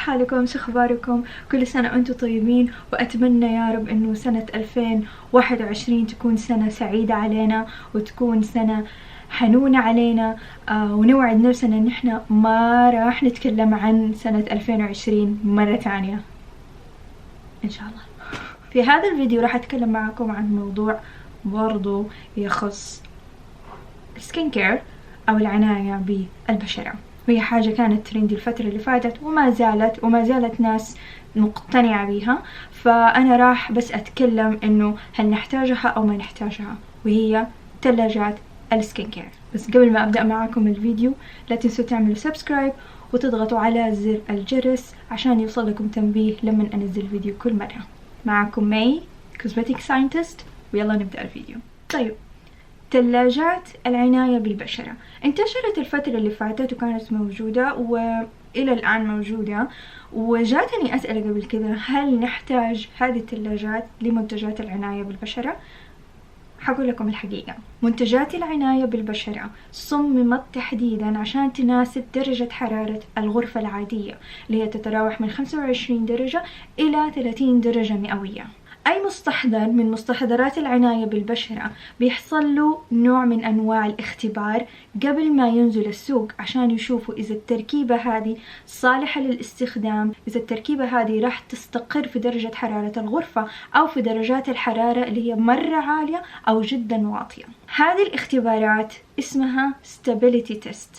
حالكم؟ شو اخباركم؟ كل سنة وانتم طيبين، واتمنى يا رب انه سنة 2021 تكون سنة سعيدة علينا وتكون سنة حنونة علينا. ونوعد نفسنا ان احنا ما راح نتكلم عن سنة 2020 مرة ثانية ان شاء الله. في هذا الفيديو راح اتكلم معكم عن موضوع برضو يخص السكين كير او العناية بالبشرة، وهي حاجة كانت ترندي الفترة اللي فاتت وما زالت ناس مقتنعة بيها. فأنا راح بس أتكلم إنه هل نحتاجها أو ما نحتاجها، وهي ثلاجات السكين كير. بس قبل ما أبدأ معاكم الفيديو لا تنسوا تعملوا سبسكرايب وتضغطوا على زر الجرس عشان يوصلكم تنبيه لما أنزل فيديو كل مرة. معكم مي كوزمتيك ساينتست، ويلا نبدأ الفيديو. طيب، ثلاجات العناية بالبشرة انتشرت الفترة اللي فاتت وكانت موجودة وإلى الآن موجودة، وجاتني أسئلة قبل كذا هل نحتاج هذه الثلاجات لمنتجات العناية بالبشرة؟ حقول لكم الحقيقة، منتجات العناية بالبشرة صممت تحديدا عشان تناسب درجة حرارة الغرفة العادية اللي هي تتراوح من 25 درجة إلى 30 درجة مئوية. أي مستحضر من مستحضرات العناية بالبشرة بيحصل له نوع من أنواع الاختبار قبل ما ينزل السوق عشان يشوفوا إذا التركيبة هذه صالحة للاستخدام، إذا التركيبة هذه راح تستقر في درجة حرارة الغرفة أو في درجات الحرارة اللي هي مرة عالية أو جدا واطية. هذه الاختبارات اسمها stability test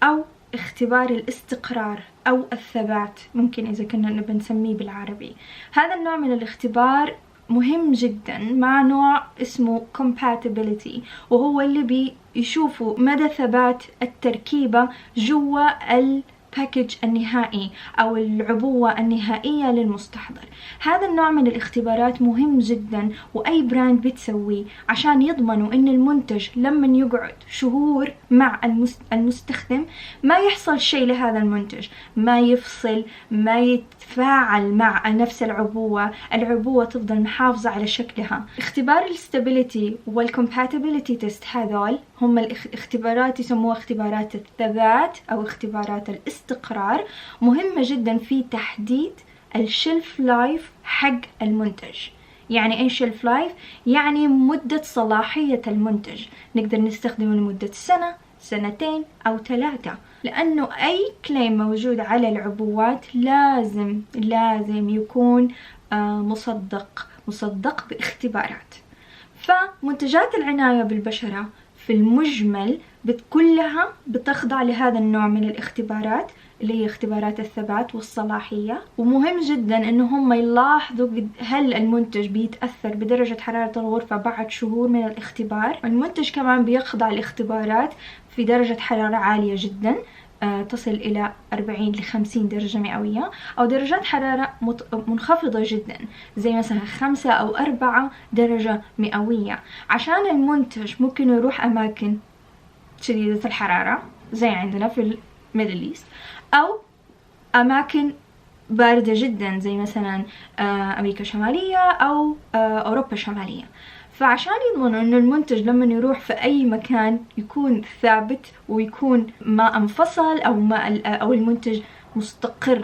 أو اختبار الاستقرار أو الثبات، ممكن إذا كنا نبي نسميه بالعربي. هذا النوع من الاختبار مهم جدا مع نوع اسمه compatibility، وهو اللي بيشوفوا مدى ثبات التركيبة جوا الباكج النهائي أو العبوة النهائية للمستحضر. هذا النوع من الاختبارات مهم جدا، وأي براند بتسويه عشان يضمنوا إن المنتج لما يقعد شهور مع المستخدم ما يحصل شيء لهذا المنتج، ما يفصل، ما يتفاعل مع نفس العبوة تفضل محافظة على شكلها. اختبار الستابيليتي والcompatibility تيست هذول هم الاختبارات يسموها اختبارات الثبات أو اختبارات الاستقرار، مهمة جدا في تحديد الشلف لايف حق المنتج. يعني ايش شلف لايف؟ يعني مدة صلاحية المنتج، نقدر نستخدمه لمدة سنة، سنتين أو 3، لأنه أي كليم موجود على العبوات لازم يكون مصدق باختبارات. فمنتجات العناية بالبشرة في المجمل كلها بتخضع لهذا النوع من الاختبارات اللي هي اختبارات الثبات والصلاحية. ومهم جدا إنه هم يلاحظوا هل المنتج بيتأثر بدرجة حرارة الغرفة بعد شهور من الاختبار. المنتج كمان بيخضع لاختبارات في درجة حرارة عالية جدا تصل إلى 40 ل 50 درجة مئوية، أو درجات حرارة منخفضة جدا زي مثلا 5 أو 4 درجة مئوية، عشان المنتج ممكن يروح أماكن شديدة الحرارة زي عندنا في الميدل إيست، أو أماكن باردة جدا زي مثلا أمريكا الشمالية أو أوروبا الشمالية. فعشان يضمنوا إنه المنتج لما يروح في أي مكان يكون ثابت ويكون ما انفصل أو المنتج مستقر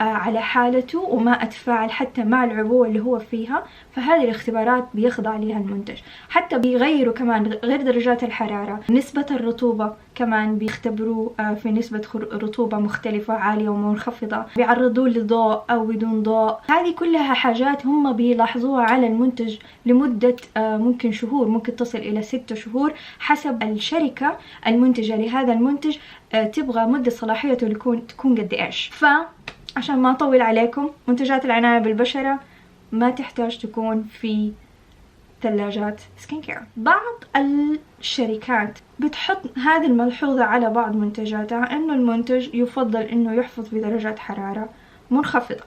على حالته وما أتفاعل حتى مع العبوة اللي هو فيها، فهذه الاختبارات بيخضع لها المنتج. حتى بيغيروا كمان غير درجات الحرارة، نسبة الرطوبة كمان بيختبروا في نسبة رطوبة مختلفة عالية ومنخفضة، بيعرضوه لضوء أو بدون ضوء. هذه كلها حاجات هم بيلاحظوها على المنتج لمدة ممكن شهور، ممكن تصل إلى 6 شهور حسب الشركة المنتجة لهذا المنتج تبغى مدة صلاحيته تكون قد إيش. عشان ما أطول عليكم، منتجات العناية بالبشرة ما تحتاج تكون في ثلاجات سكين كير. بعض الشركات بتحط هذه الملحوظة على بعض منتجاتها إنه المنتج يفضل إنه يحفظ بدرجات حرارة منخفضة.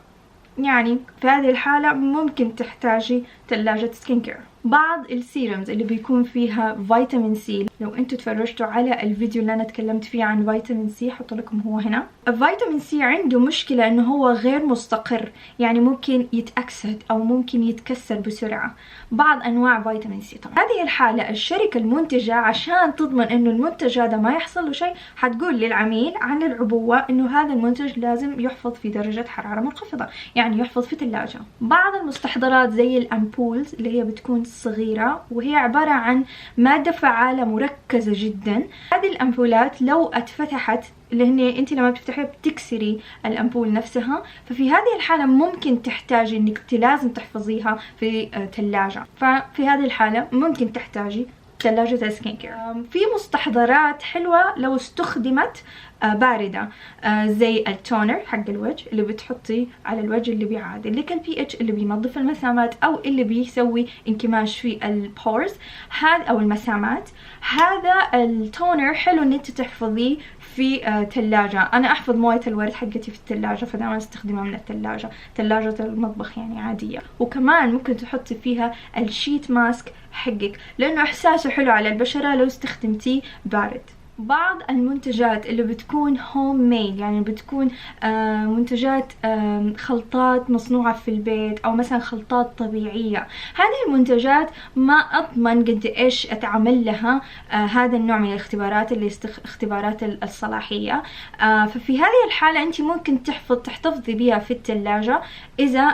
يعني في هذه الحالة ممكن تحتاجي ثلاجة سكين كير، بعض السيرمز اللي بيكون فيها فيتامين سي، لو انتوا تفرجتوا على الفيديو اللي انا تكلمت فيه عن فيتامين سي حط لكم هو هنا. الفيتامين سي عنده مشكلة انه هو غير مستقر، يعني ممكن يتأكسد او ممكن يتكسر بسرعة، بعض انواع فيتامين سي. طبعا هذه الحالة الشركة المنتجة عشان تضمن انه المنتج هذا ما يحصل له شيء حتقول للعميل عن العبوة انه هذا المنتج لازم يحفظ في درجة حرارة منخفضة، يعني يحفظ في ثلاجة. بعض المستحضرات زي الامبولز اللي هي بتكون صغيرة وهي عبارة عن مادة فعالة مركزة جدا. هذه الامبولات لو اتفتحت، لأن انت لما بتفتحيها بتكسري الامبول نفسها، ففي هذه الحالة ممكن تحتاجي انك لازم تحفظيها في ثلاجة، ففي هذه الحالة ممكن تحتاجي ثلاجة سكين كير. في مستحضرات حلوة لو استخدمت باردة، زي التونر حق الوجه اللي بتحطيه على الوجه اللي بيعادل لك البي اتش، اللي بينظف المسامات او اللي بيسوي انكماش في البورز هذا او المسامات. هذا التونر حلو ان انت تحفظيه في ثلاجة. انا احفظ موية الورد حقتي في الثلاجة، فدائما استخدمها من الثلاجة، ثلاجة المطبخ يعني عادية. وكمان ممكن تحطي فيها الشيت ماسك حقك لانه احساسه حلو على البشرة لو استخدمتيه بارد. بعض المنتجات اللي بتكون هوم ميد، يعني بتكون منتجات خلطات مصنوعة في البيت او مثلا خلطات طبيعية، هذه المنتجات ما اضمن قد ايش اتعمل لها هذا النوع من الاختبارات اللي اختبارات الصلاحية. ففي هذه الحالة انت ممكن تحتفظي بها في الثلاجة اذا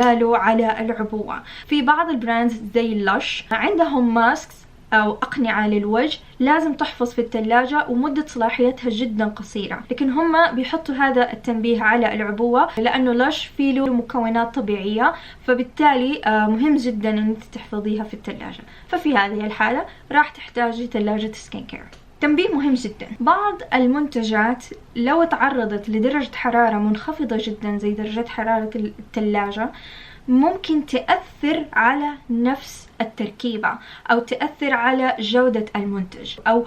قالوا على العبوة. في بعض البراندز زي لوش عندهم ماسكس أو أقنعة للوجه لازم تحفظ في الثلاجة ومدة صلاحيتها جدا قصيرة، لكن هم بيحطوا هذا التنبيه على العبوة لأنه لش فيه له مكونات طبيعية، فبالتالي مهم جدا أن تحفظيها في الثلاجة. ففي هذه الحالة راح تحتاجي ثلاجة سكين كير. تنبيه مهم جدا، بعض المنتجات لو تعرضت لدرجة حرارة منخفضة جدا زي درجة حرارة الثلاجة ممكن تأثر على نفس التركيبة أو تأثر على جودة المنتج أو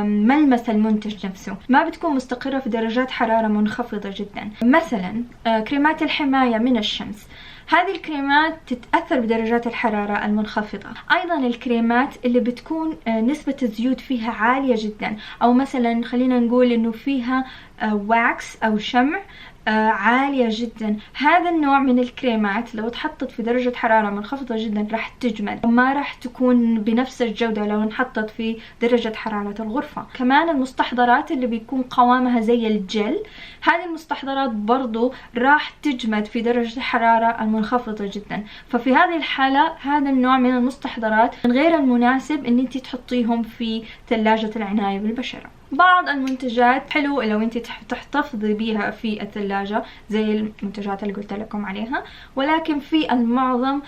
ملمس المنتج نفسه، ما بتكون مستقرة في درجات حرارة منخفضة جدا. مثلا كريمات الحماية من الشمس، هذه الكريمات تتأثر بدرجات الحرارة المنخفضة. أيضا الكريمات اللي بتكون نسبة الزيوت فيها عالية جدا، أو مثلا خلينا نقول إنه فيها واكس أو شمع عالية جدا، هذا النوع من الكريمات لو تحطت في درجة حرارة منخفضة جدا راح تجمد، ما راح تكون بنفس الجودة لو انحطت في درجة حرارة الغرفة. كمان المستحضرات اللي بيكون قوامها زي الجل، هذه المستحضرات برضو راح تجمد في درجة الحرارة المنخفضة جدا. ففي هذه الحالة هذا النوع من المستحضرات من غير المناسب ان انت تحطيهم في ثلاجة العناية بالبشرة. بعض المنتجات حلو لو انت تحتفظي بيها في الثلاجة زي المنتجات اللي قلت لكم عليها، ولكن في المعظم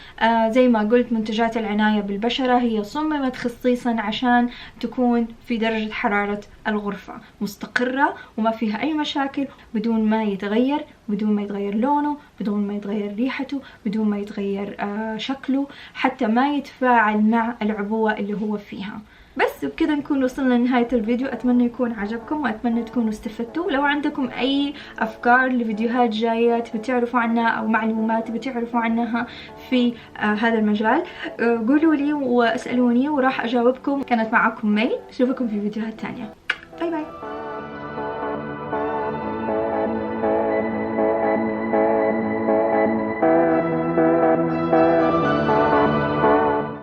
زي ما قلت منتجات العناية بالبشرة هي صممت خصيصا عشان تكون في درجة حرارة الغرفة مستقرة وما فيها اي مشاكل، بدون ما يتغير، بدون ما يتغير لونه، بدون ما يتغير ريحته، بدون ما يتغير شكله، حتى ما يتفاعل مع العبوة اللي هو فيها. بس بكذا نكون وصلنا لنهاية الفيديو، أتمنى يكون عجبكم وأتمنى تكونوا استفدتوا. لو عندكم أي أفكار لفيديوهات جاية تبي تعرفوا عنها أو معلومات تبي تعرفوا عنها في هذا المجال قولوا لي واسألوني وراح أجاوبكم. كانت معكم مي، أشوفكم في فيديوهات تانية. باي باي.